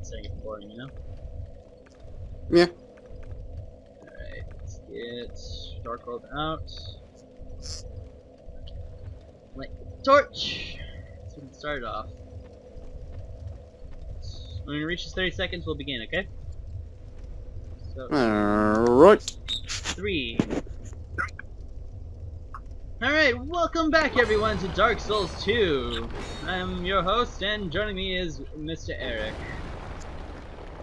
setting it boring, you know? Yeah. Alright, let's get Dark World out. Light the torch! So we can start it off. When it reaches 30 seconds, we'll begin, okay? So, Alright. 3. Alright, welcome back everyone to Dark Souls 2. I'm your host, and joining me is Mr. Eric.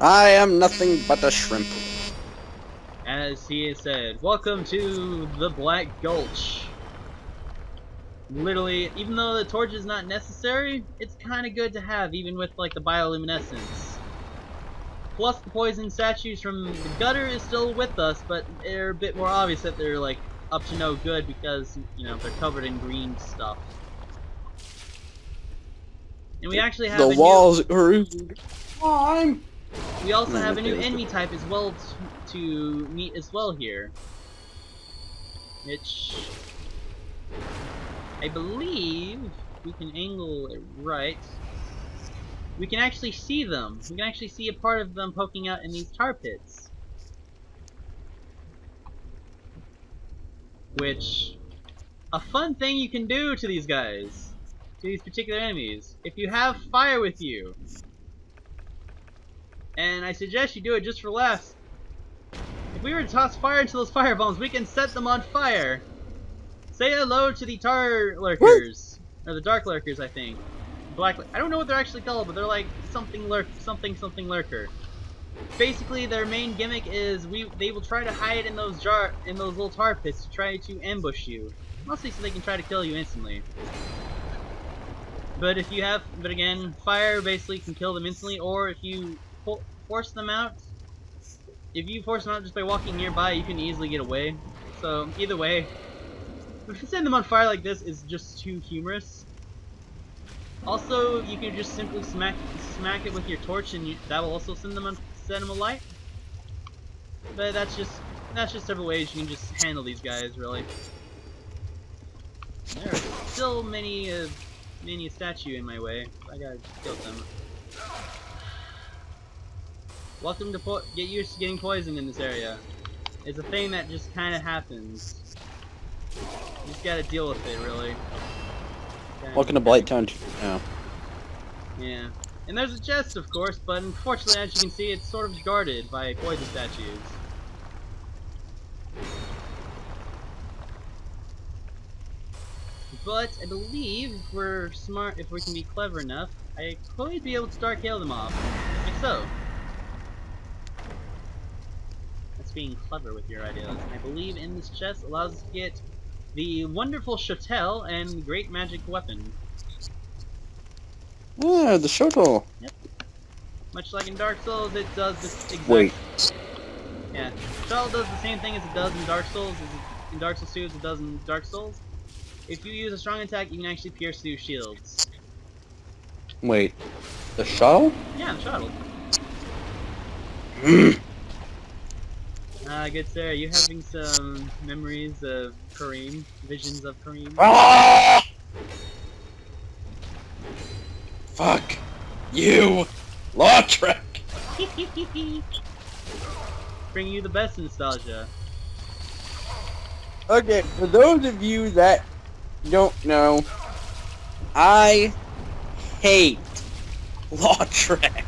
I am nothing but a shrimp. As he said, welcome to the Black Gulch. Literally, even though the torch is not necessary, it's kind of good to have, even with like the bioluminescence. Plus, the poison statues from the gutter is still with us, but they're a bit more obvious that they're like up to no good because, you know, they're covered in green stuff. And we actually have The walls are slime. we also have a new enemy type as well to meet as well here, which I believe we can angle it right. We can actually see them. We can actually see a part of them poking out in these tar pits. Which, a fun thing you can do to these guys, to these particular enemies, if you have fire with you, and I suggest you do it just for laughs. If we were to toss fire into those fire bombs, we can set them on fire. Say hello to the tar lurkers, or the dark lurkers, I think. Black. I don't know what they're actually called, but they're like something lurker. Basically, their main gimmick is they will try to hide in those little tar pits to try to ambush you, mostly so they can try to kill you instantly. But again, fire basically can kill them instantly, or if you force them out. If you force them out just by walking nearby, you can easily get away. So either way, setting them on fire like this is just too humorous. Also, you can just simply smack it with your torch, and that will also set them alight. But that's just several ways you can just handle these guys, really. There are still many a statue in my way. I gotta kill them. Welcome to get used to getting poisoned in this area. It's a thing that just kind of happens. You just gotta deal with it, really. Welcome to Blighttown. Oh. Yeah. And there's a chest, of course, but unfortunately, as you can see, it's sort of guarded by poison statues. But I believe if we're smart, if we can be clever enough, I could be able to start kill them off. Like so. That's being clever with your ideas. I believe in this chest allows us to get the wonderful shuttle and the great magic weapon. Yeah, the shuttle. Yep. Much like in Dark Souls, it does this exact... Wait. Yeah. Shuttle does the same thing as it does in Dark Souls, in Dark Souls 2 as it does in Dark Souls. If you use a strong attack, you can actually pierce through shields. Wait. The shuttle? Yeah, the shuttle. Good sir, are you having some memories of Kareem? Visions of Kareem? Ah! Fuck you, Lautrec! Bring you the best nostalgia. Okay, for those of you that don't know, I hate Lautrec.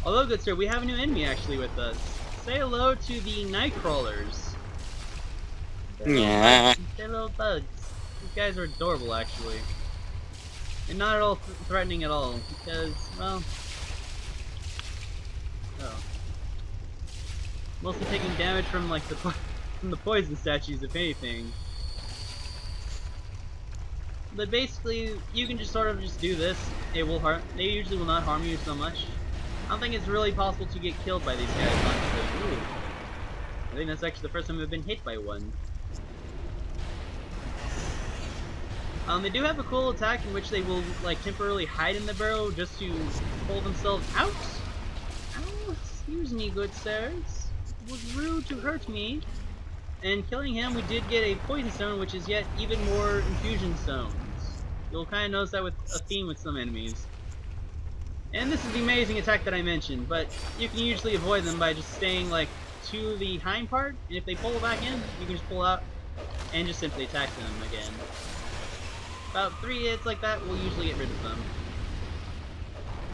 Although, good sir, we have a new enemy actually with us. Say hello to the night crawlers. They're little bugs. These guys are adorable, actually. And not at all threatening at all, because, well... Oh. Mostly taking damage from, like, from the poison statues, if anything. But basically, you can just sort of just do this. They usually will not harm you so much. I don't think it's really possible to get killed by these guys, honestly. Ooh. I think that's actually the first time I've been hit by one. They do have a cool attack in which they will, like, temporarily hide in the burrow just to pull themselves out. Oh, excuse me, good sirs. It was rude to hurt me. And killing him, we did get a poison stone, which is yet even more infusion stones. You'll kind of notice that with a theme with some enemies. And this is the amazing attack that I mentioned, but you can usually avoid them by just staying like to the hind part, and if they pull back in, you can just pull out and just simply attack them again. About 3 hits like that will usually get rid of them.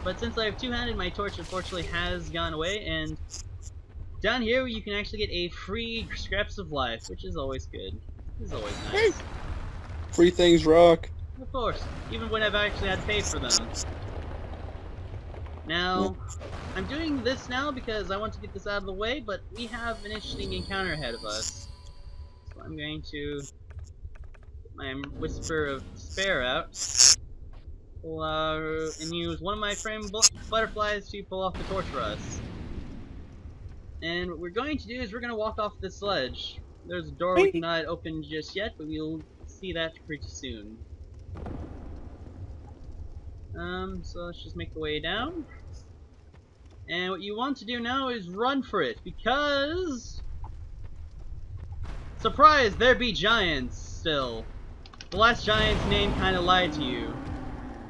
But since I have two-handed, my torch unfortunately has gone away, and down here you can actually get a free scraps of life, which is always good. This is always nice. Free things rock. Of course, even when I've actually had to pay for them. Now, I'm doing this now because I want to get this out of the way, but we have an interesting encounter ahead of us. So I'm going to get my Whisper of Despair out. And use one of my frame butterflies to pull off the torch for us. And what we're going to do is we're going to walk off this ledge. There's a door we cannot open just yet, but we'll see that pretty soon. So let's just make the way down. And what you want to do now is run for it, because... surprise! There be giants, still. The last giant's name kinda lied to you.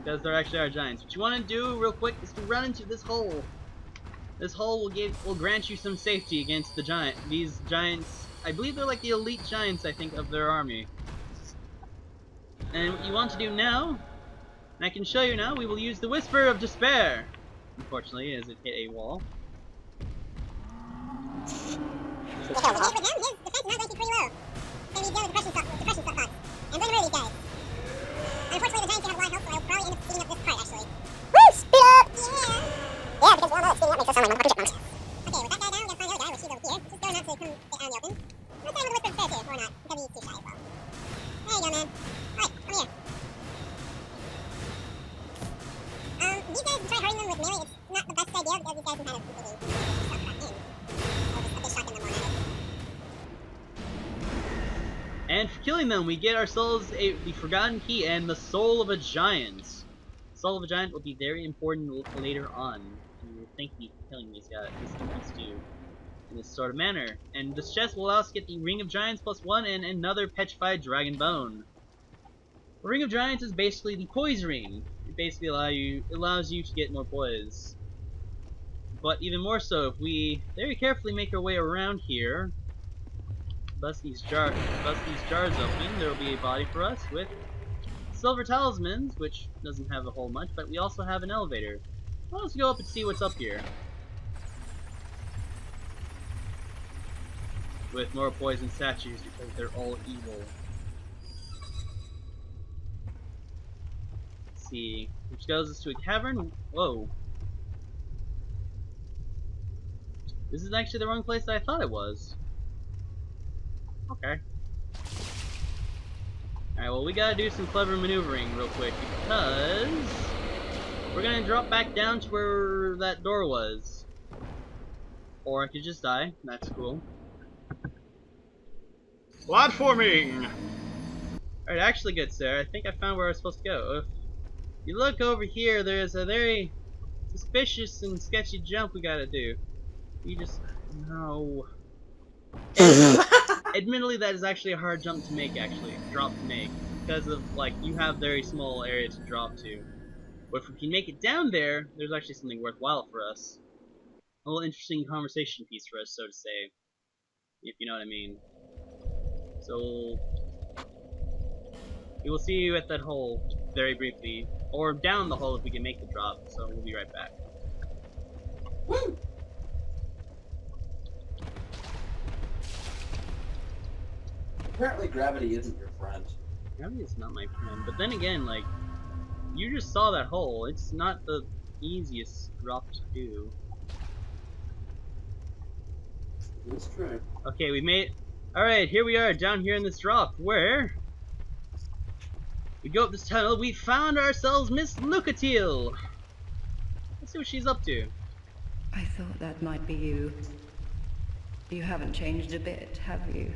Because there actually are giants. What you want to do, real quick, is to run into this hole. This hole will grant you some safety against the these giants. I believe they're like the elite giants, I think, of their army. And what you want to do now, and I can show you now, we will use the Whisper of Despair. Unfortunately, as it hit a wall. Unfortunately, the giants have a lot of health, so I'll probably end up speeding up this part, actually. Woo! Speed up! Yeah! Yeah, because we all know that speeding up makes us sound like puppet chipmunks. Okay, with that guy down, we gotta find the other guy, which he's over here. Just go not to come get out in the open. Let's try with the Whisper of Despair, too, or not, because he's too shy as well. There you go, man. Alright, come here. These guys, try hurting them with melee, it's not the best idea, because these guys can kind of completely suck back in. Or just put the shotgun them on at it. And for killing them, we get ourselves the Forgotten Key and the Soul of a Giant. Soul of a Giant will be very important later on. And you'll thank me for killing these guys, in this sort of manner. And this chest will allow us to get the Ring of Giants +1 and another Petrified Dragon Bone. The Ring of Giants is basically the poise ring. It basically allows you to get more poise. But even more so, if we very carefully make our way around here, bust these jars open, there will be a body for us with silver talismans, which doesn't have a whole much, but we also have an elevator. Well, let's go up and see what's up here. With more poison statues because they're all evil. Let's see, which goes us to a cavern. Whoa. This is actually the wrong place that I thought it was. Okay. Alright, well, we gotta do some clever maneuvering real quick, because we're gonna drop back down to where that door was. Or I could just die. That's cool. Platforming! Alright, actually, good sir, I think I found where I was supposed to go. If you look over here, there's a very suspicious and sketchy jump we gotta do. You just... no... Admittedly, that is actually a hard drop to make, because of, like, you have very small area to drop to. But if we can make it down there, there's actually something worthwhile for us. A little interesting conversation piece for us, so to say. If you know what I mean. So, we will see you at that hole very briefly. Or down the hole if we can make the drop, so we'll be right back. Woo! Apparently gravity isn't your friend. Gravity is not my friend, but then again, like, you just saw that hole. It's not the easiest drop to do. That's true. Okay, we made... Alright, here we are, down here in this drop, where... we go up this tunnel, we found ourselves Miss Lucatiel! Let's see what she's up to. I thought that might be you. You haven't changed a bit, have you?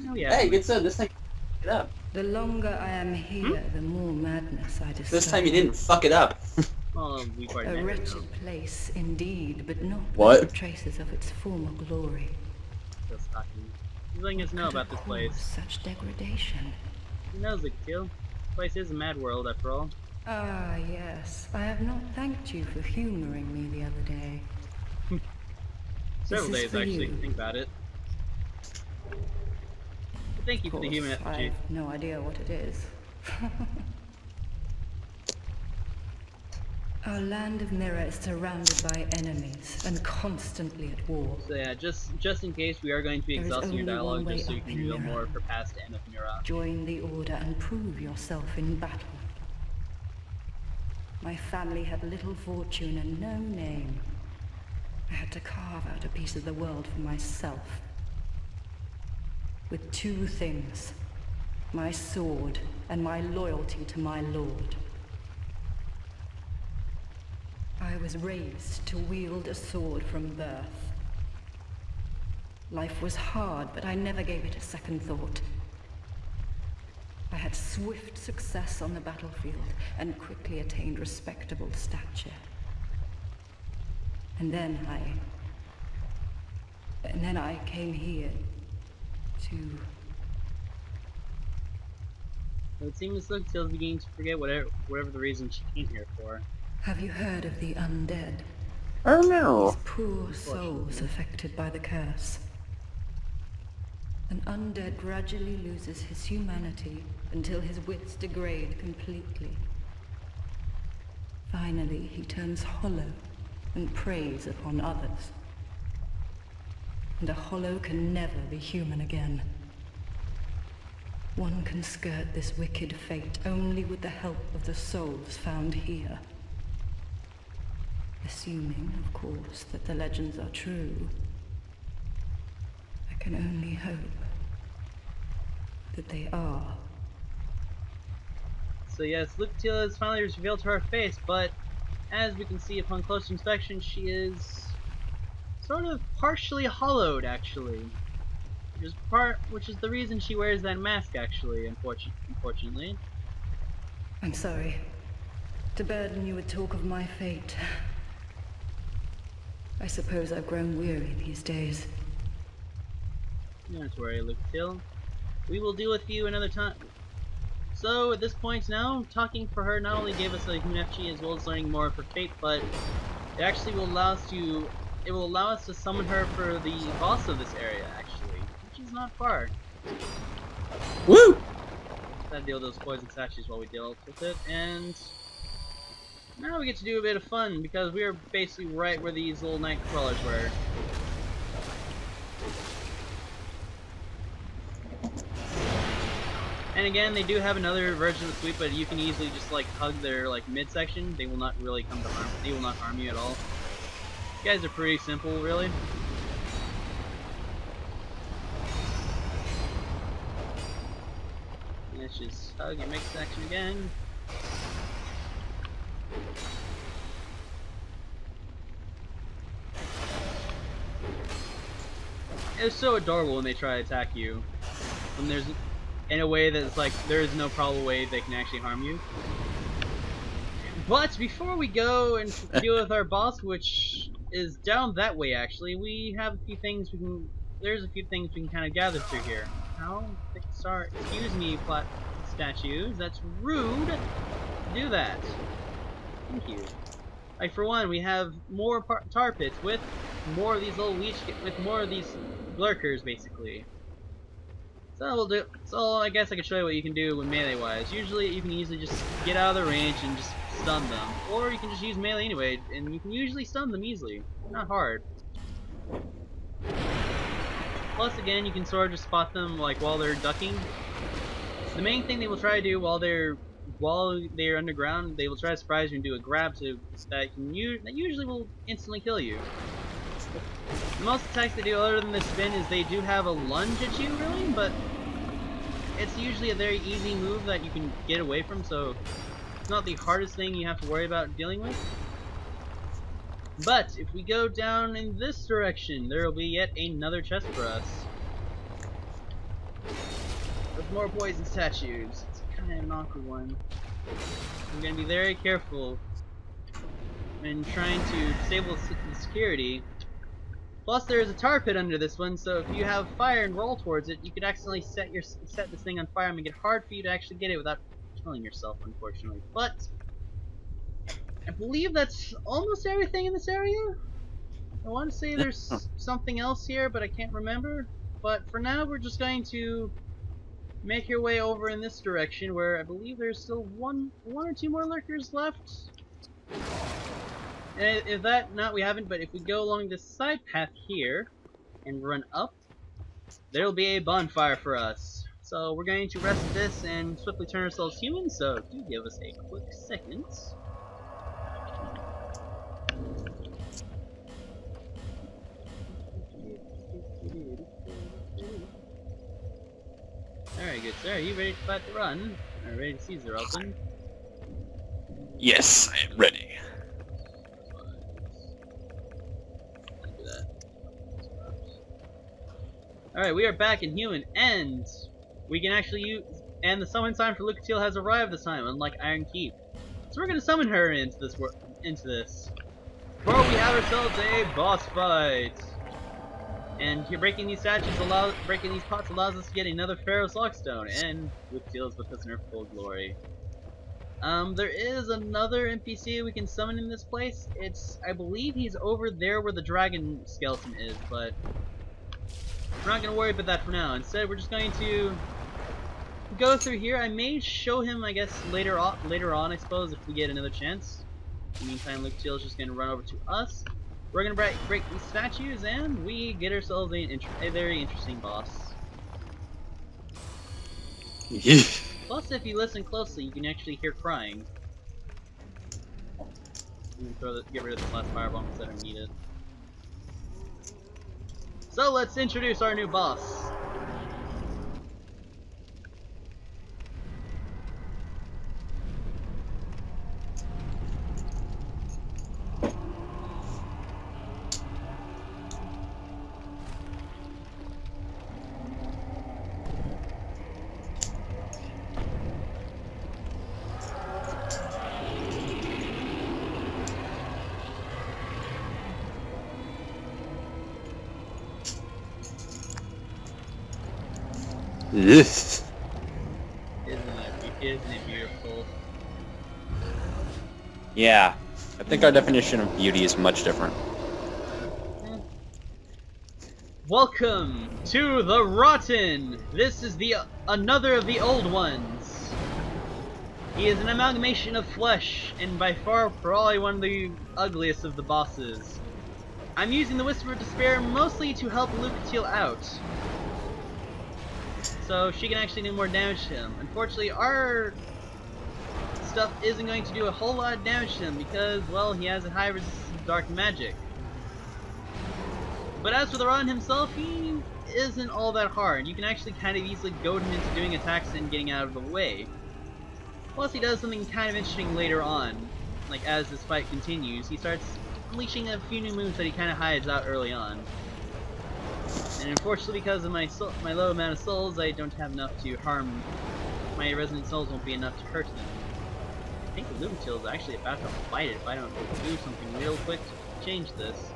Oh yeah. Hey, good son, this time you fuck it up. The longer I am here, the more madness I discover. This time you didn't fuck it up. Well, we've already A met her, wretched place, indeed, but not What? with traces of its former glory. Still talking. He's letting us know Could about have this place. caused such degradation. Who knows, Lucatiel? This place is a mad world, after all. Ah, yes. I have not thanked you for humoring me the other day. Several This is days for actually, you. think about it. But thank you Of for the human course, effigy. I've no idea what it is. Our land of Mirrah is surrounded by enemies and constantly at war. So yeah, just in case we are going to be There is exhausting your only one dialogue, way just so you up can in reveal Mirrah. more of her past End of Mirrah. Join the Order and prove yourself in battle. My family had little fortune and no name. I had to carve out a piece of the world for myself. With two things. My sword and my loyalty to my lord. I was raised to wield a sword from birth. Life was hard, but I never gave it a second thought. I had swift success on the battlefield and quickly attained respectable stature. And then I came here to... It seems Silktail's beginning to forget whatever the reason she came here for. Have you heard of the undead? Oh no. These poor souls affected by the curse. An undead gradually loses his humanity until his wits degrade completely. Finally, he turns hollow and preys upon others. And a hollow can never be human again. One can skirt this wicked fate only with the help of the souls found here. Assuming, of course, that the legends are true, I can only hope that they are. So yes, Silktail is finally revealed to her face, but as we can see upon closer inspection, she is sort of partially hollowed, actually. Which is the reason she wears that mask, actually, unfortunately. I'm sorry to burden you with talk of my fate. I suppose I've grown weary these days. Don't worry, Silktail. We will deal with you another time. So at this point now, talking for her not only gave us a human effigy as well as learning more of her fate, but it actually will allow us to summon her for the boss of this area, actually, which is not far. Woo! Gotta deal with those poison statues while we deal with it, and now we get to do a bit of fun because we are basically right where these little night crawlers were. And again, they do have another version of the sweep, but you can easily just like hug their like midsection. They will not really come to harm. They will not harm you at all. These guys are pretty simple, really. Let's just hug your midsection again. It's so adorable when they try to attack you. When there's in a way that's like there is no probable way they can actually harm you. But before we go and deal with our boss, which is down that way actually, we have a few things we can. There's a few things we can kind of gather through here. How? Sorry, excuse me, flat statues. That's rude to do that. Thank you. Like for one, we have more tar pits with more of these little with more of these lurkers, basically. So we'll do. So I guess I can show you what you can do with melee-wise. Usually, you can easily just get out of the range and just stun them, or you can just use melee anyway, and you can usually stun them easily. Not hard. Plus, again, you can sort of just spot them like while they're ducking. The main thing they will try to do while they're underground, they will try to surprise you and do a grab that usually will instantly kill you. Most attacks they do other than the spin is they do have a lunge at you, really, but it's usually a very easy move that you can get away from, so it's not the hardest thing you have to worry about dealing with. But if we go down in this direction, there will be yet another chest for us. With more poison statues. It's kind of an awkward one. I'm going to be very careful when trying to disable the security. Plus, there is a tar pit under this one, so if you have fire and roll towards it, you could accidentally set this thing on fire and make it hard for you to actually get it without killing yourself, unfortunately. But I believe that's almost everything in this area. I want to say there's something else here, but I can't remember. But for now, we're just going to make your way over in this direction, where I believe there's still one or two more lurkers left. And if that, not we haven't, but if we go along this side path here and run up, there'll be a bonfire for us. So we're going to rest this and swiftly turn ourselves human, so do give us a quick second. Alright, good sir. Are you ready to fight the run? Are ready to seize the open? Yes, I am ready. Alright, we are back in human, and we can actually use, and the summon sign for Lucatiel has arrived this time, unlike Iron Keep. So we're gonna summon her into this. For we have ourselves a boss fight. And here, breaking these pots allows us to get another Pharaoh's Lockstone, and Lucatiel is with us in her full glory. There is another NPC we can summon in this place. I believe he's over there where the dragon skeleton is, but we're not going to worry about that for now. Instead, we're just going to go through here. I may show him, I guess, later on, I suppose, if we get another chance. In the meantime, Lucatiel is just going to run over to us. We're going to break these statues, and we get ourselves a very interesting boss. Plus, if you listen closely, you can actually hear crying. I'm going to get rid of this last firebomb because I don't need it. So let's introduce our new boss. Yes. Isn't it beautiful? Yeah, I think our definition of beauty is much different. Welcome to the Rotten! This is another of the old ones. He is an amalgamation of flesh, and by far probably one of the ugliest of the bosses. I'm using the Whisper of Despair mostly to help Lucatiel out, so she can actually do more damage to him. Unfortunately, our stuff isn't going to do a whole lot of damage to him because, well, he has a high resistance to dark magic. But as for the Rotten himself, he isn't all that hard. You can actually kind of easily goad him into doing attacks and getting out of the way. Plus, he does something kind of interesting later on. Like, as this fight continues, he starts unleashing a few new moves that he kind of hides out early on. And unfortunately, because of my low amount of souls, I don't have enough to harm. My resonant souls won't be enough to hurt them. I think the Lucatiel is actually about to fight it if I don't do something real quick to change this.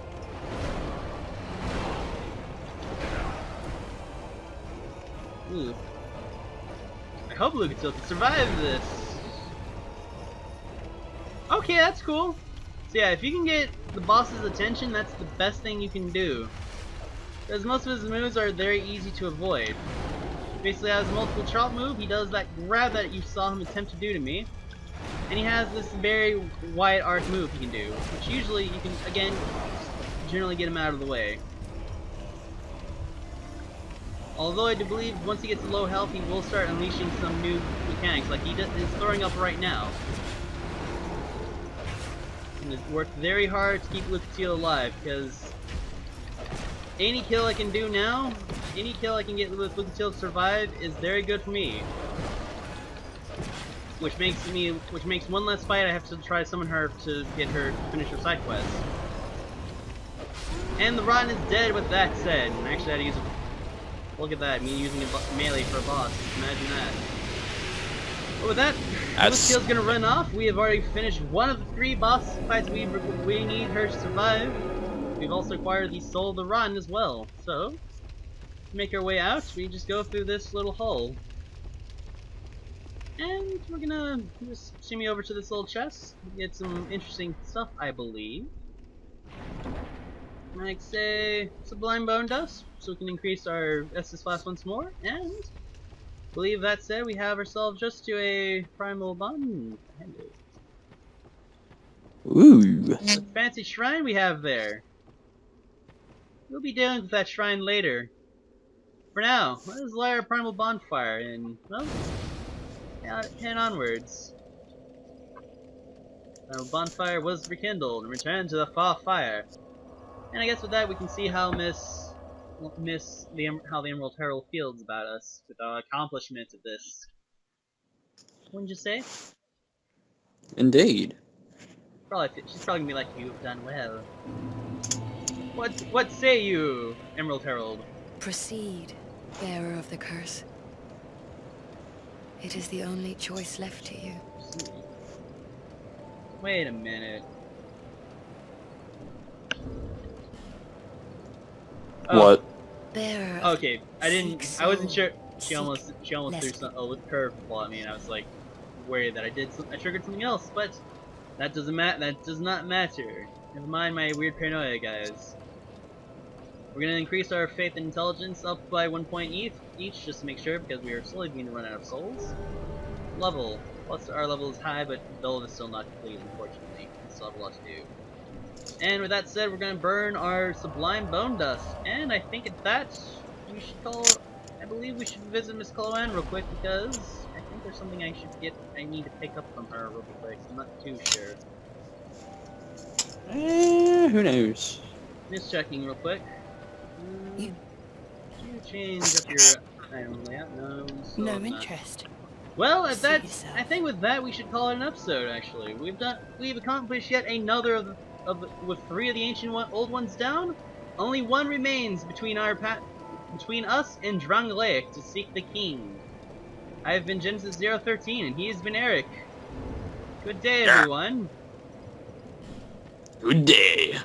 Ooh. I hope Lucatiel can survive this. Okay, that's cool. So yeah, if you can get the boss's attention, that's the best thing you can do. Because most of his moves are very easy to avoid. Basically has a multiple chop move, he does that grab that you saw him attempt to do to me. And he has this very wide arc move he can do, which usually you can, again, generally get him out of the way. Although I do believe once he gets to low health, he will start unleashing some new mechanics, like he is throwing up right now. And it's worked very hard to keep Lucatiel alive, because any kill I can do now, any kill I can get with Lucatiel to survive is very good for me. Which makes one less fight I have to try to summon her to get her to finish her side quest. And the Rotten is dead with that said. And I actually had to use a... Look at that, me using a melee for a boss. Imagine that. But with that, Lucatiel's gonna run off. We have already finished one of the 3 boss fights we need her to survive. We've also acquired the Soul of the Rotten as well. So, to make our way out, we just go through this little hole. And we're gonna just shimmy over to this little chest, get some interesting stuff, I believe. Like, say, Sublime Bone Dust, so we can increase our Estus class once more, and I believe that said, we have ourselves just to a Primal Bond. Ooh. What fancy shrine we have there. We'll be dealing with that shrine later. For now, let us light our Primal Bonfire, and, well, head onwards. Our bonfire was rekindled and returned to the far fire. And I guess with that we can see how how the Emerald Herald feels about us with our accomplishment of this. Wouldn't you say? Indeed. She's probably gonna be like, "You've done well." What say you, Emerald Herald? Proceed, bearer of the curse. It is the only choice left to you. Wait a minute. Oh, What? Bearer. okay, I wasn't sure. She Seek almost threw less. a curveball at me, and I was like worried that I triggered something else, but that does not matter. Never mind my weird paranoia, guys. We're gonna increase our faith and intelligence up by 1 point each, just to make sure, because we are slowly beginning to run out of souls. Level. Plus our level is high, but build is still not complete, unfortunately. We still have a lot to do. And with that said, we're gonna burn our Sublime Bone Dust. And I think at that, I believe we should visit Miss Coloane real quick, because I think there's something I need to pick up from her real quick. I'm not too sure. Who knows? Just checking real quick. Did you change up your item layout? No, still No have not. interest. Well, See yourself. I think with that we should call it an episode. Actually, we've accomplished yet another with 3 of the old ones down. Only 1 remains between us and Drangleic to seek the king. I have been Genesis 013, and he has been Eric. Good day, everyone. Good day.